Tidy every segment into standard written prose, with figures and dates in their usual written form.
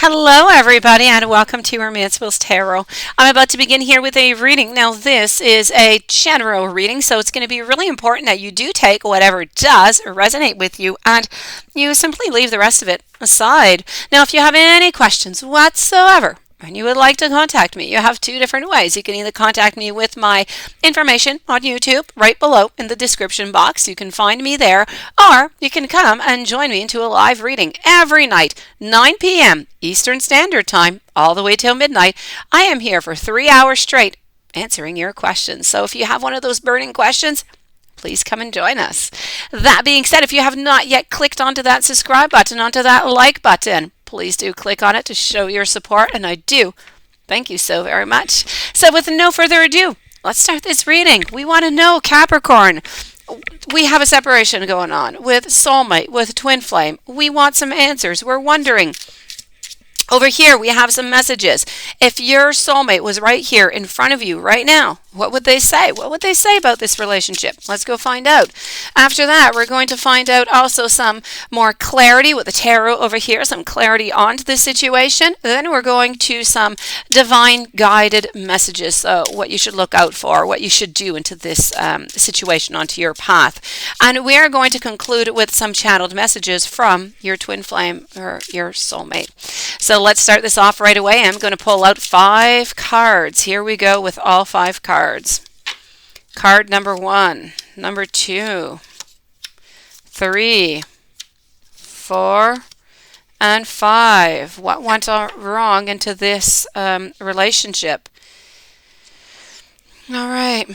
Hello, everybody, and welcome to Romancevilles Tarot. I'm about to begin here with a reading. Now, this is a general reading, so it's going to be really important that you do take whatever does resonate with you and you simply leave the rest of it aside. Now, if you have any questions whatsoever, and you would like to contact me, you have two different ways. You can either contact me with my information on YouTube right below in the description box. You can find me there, or you can come and join me into a live reading every night, 9 p.m. Eastern Standard Time, all the way till midnight. I am here for 3 hours straight answering your questions. So if you have one of those burning questions, please come and join us. That being said, if you have not yet clicked onto that subscribe button, onto that like button, please do click on it to show your support, and I do thank you so very much. So with no further ado, let's start this reading. We want to know, Capricorn, we have a separation going on with soulmate, with twin flame. We want some answers. We're wondering. Over here, we have some messages. If your soulmate was right here in front of you right now, what would they say? What would they say about this relationship? Let's go find out. After that, we're going to find out also some more clarity with the tarot over here, some clarity onto the situation. Then we're going to some divine guided messages, so what you should look out for, what you should do into this situation, onto your path. And we are going to conclude with some channeled messages from your twin flame or your soulmate. So let's start this off right away. I'm going to pull out 5 cards. Here we go with all 5 cards. Card number 1, number 2, 3, 4, and 5. What went wrong into this relationship? All right.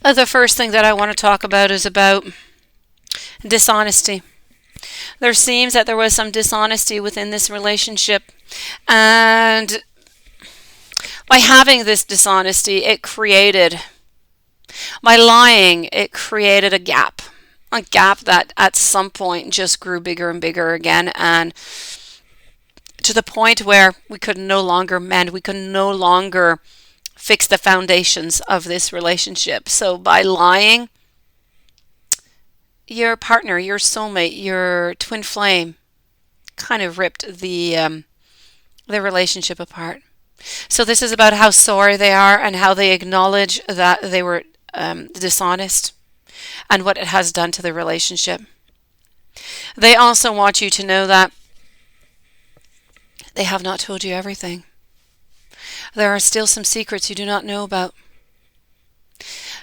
The first thing that I want to talk about is about dishonesty. There seems that there was some dishonesty within this relationship, and by having this dishonesty, by lying, it created a gap that at some point just grew bigger and bigger again, and to the point where we could no longer mend, we could no longer fix the foundations of this relationship. So by lying, your partner, your soulmate, your twin flame kind of ripped the relationship apart. So this is about how sorry they are and how they acknowledge that they were dishonest and what it has done to the relationship. They also want you to know that they have not told you everything. There are still some secrets you do not know about.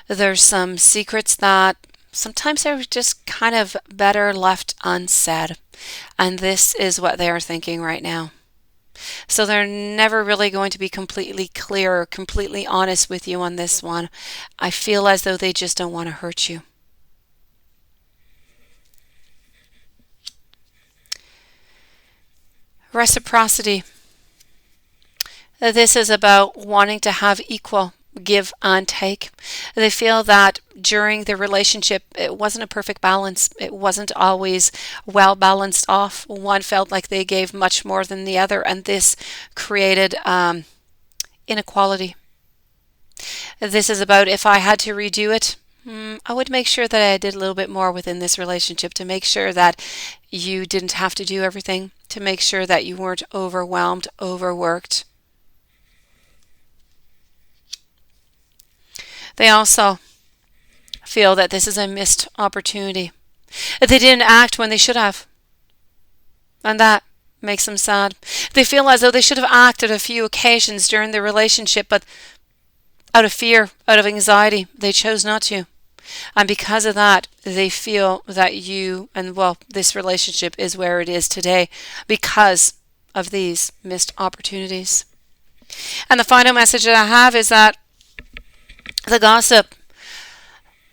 There's some secrets that sometimes they're just kind of better left unsaid. And this is what they are thinking right now. So they're never really going to be completely clear or completely honest with you on this one. I feel as though they just don't want to hurt you. Reciprocity. This is about wanting to have equal give and take. They feel that during the relationship it wasn't a perfect balance. It wasn't always well balanced off. One felt like they gave much more than the other, and this created inequality. This is about, if I had to redo it, I would make sure that I did a little bit more within this relationship to make sure that you didn't have to do everything, to make sure that you weren't overwhelmed, overworked. They also feel that this is a missed opportunity. That they didn't act when they should have. And that makes them sad. They feel as though they should have acted a few occasions during the relationship, but out of fear, out of anxiety, they chose not to. And because of that, they feel that this relationship is where it is today because of these missed opportunities. And the final message that I have is that the gossip.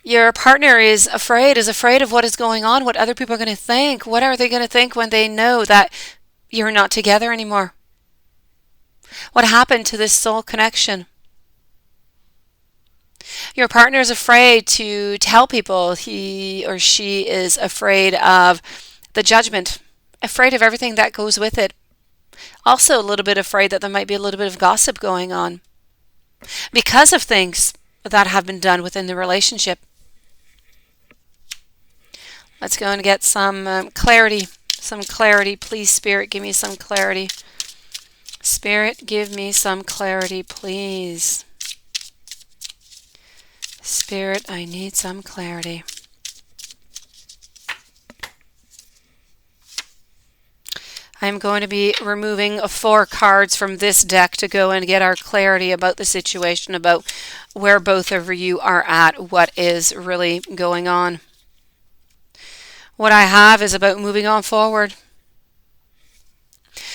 Your partner is afraid of what is going on, what other people are going to think. What are they going to think when they know that you're not together anymore? What happened to this soul connection? Your partner is afraid to tell people. He or she is afraid of the judgment, afraid of everything that goes with it. Also a little bit afraid that there might be a little bit of gossip going on because of things that have been done within the relationship. Let's go and get some clarity some clarity. Please, Spirit, give me some clarity. Spirit, give me some clarity, please. Spirit, I need some clarity. I'm going to be removing 4 cards from this deck to go and get our clarity about the situation, about where both of you are at, what is really going on. What I have is about moving on forward.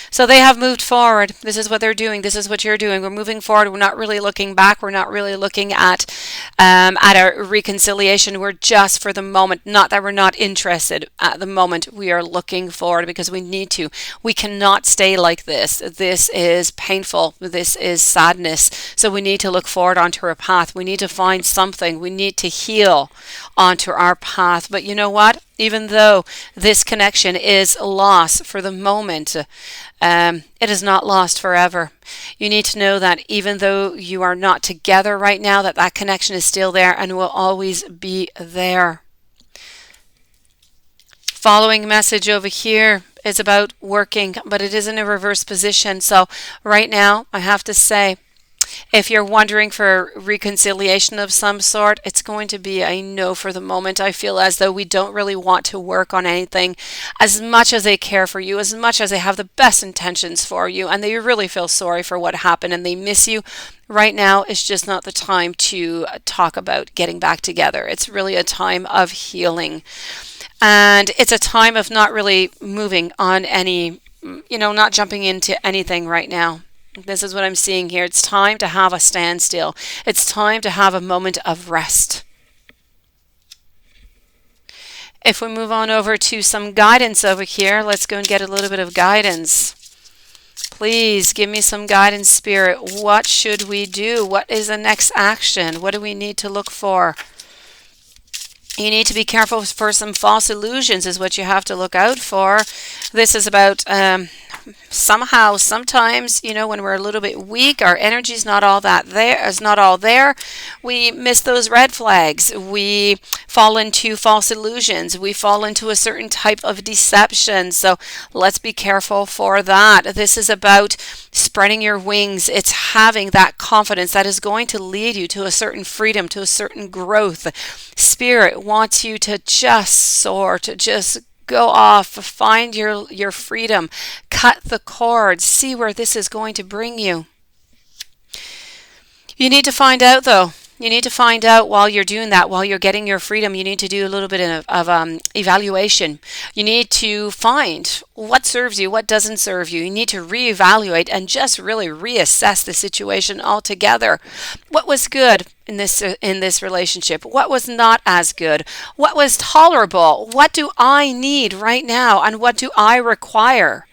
So they have moved forward. This is what they're doing. This is what you're doing. We're moving forward. We're not really looking back. We're not really looking at a reconciliation. We're just for the moment. Not that we're not interested at the moment. We are looking forward because we need to. We cannot stay like this. This is painful. This is sadness. So we need to look forward onto our path. We need to find something. We need to heal onto our path. But you know what? Even though this connection is lost for the moment, it is not lost forever. You need to know that even though you are not together right now, that connection is still there and will always be there. Following message over here is about working, but it is in a reverse position. So right now, I have to say, if you're wondering for reconciliation of some sort, it's going to be a no for the moment. I feel as though we don't really want to work on anything as much as they care for you, as much as they have the best intentions for you, and they really feel sorry for what happened and they miss you. Right now, it's just not the time to talk about getting back together. It's really a time of healing. And it's a time of not really moving on any, not jumping into anything right now. This is what I'm seeing here. It's time to have a standstill. It's time to have a moment of rest. If we move on over to some guidance over here, let's go and get a little bit of guidance. Please give me some guidance, Spirit. What should we do? What is the next action? What do we need to look for? You need to be careful for some false illusions is what you have to look out for. This is about sometimes, when we're a little bit weak, our energy's not all there. We miss those red flags. We fall into false illusions. We fall into a certain type of deception. So let's be careful for that. This is about spreading your wings. It's having that confidence that is going to lead you to a certain freedom, to a certain growth. Spirit wants you to just soar, to just go off, find your freedom, cut the cords, see where this is going to bring you. You need to find out though. You need to find out while you're doing that, while you're getting your freedom, you need to do a little bit of evaluation. You need to find what serves you, what doesn't serve you. You need to reevaluate and just really reassess the situation altogether. What was good in this relationship? What was not as good? What was tolerable? What do I need right now? And what do I require?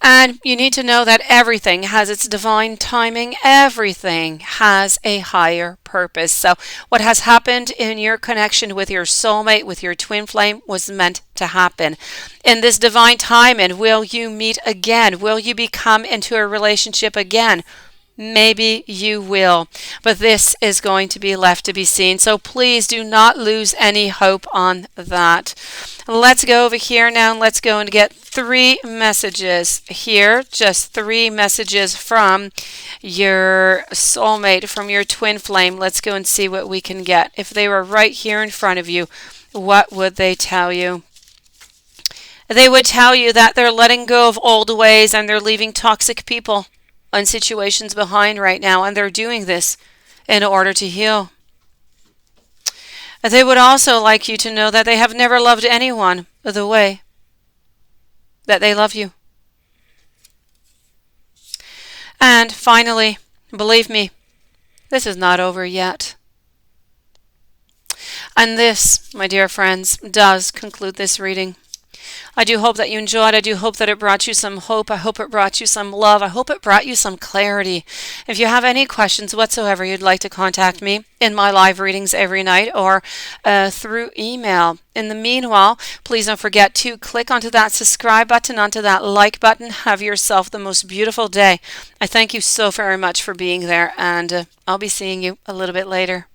And you need to know that everything has its divine timing. Everything has a higher purpose. So what has happened in your connection with your soulmate, with your twin flame, was meant to happen. In this divine timing, will you meet again? Will you become into a relationship again? Maybe you will, but this is going to be left to be seen. So please do not lose any hope on that. Let's go over here now and let's go and get 3 messages here. Just 3 messages from your soulmate, from your twin flame. Let's go and see what we can get. If they were right here in front of you, what would they tell you? They would tell you that they're letting go of old ways and they're leaving toxic people and situations behind right now, and they're doing this in order to heal. They would also like you to know that they have never loved anyone the way that they love you. And finally, believe me, this is not over yet. And this, my dear friends, does conclude this reading. I do hope that you enjoyed. I do hope that it brought you some hope. I hope it brought you some love. I hope it brought you some clarity. If you have any questions whatsoever, you'd like to contact me in my live readings every night or through email. In the meanwhile, please don't forget to click onto that subscribe button, onto that like button. Have yourself the most beautiful day. I thank you so very much for being there, and I'll be seeing you a little bit later.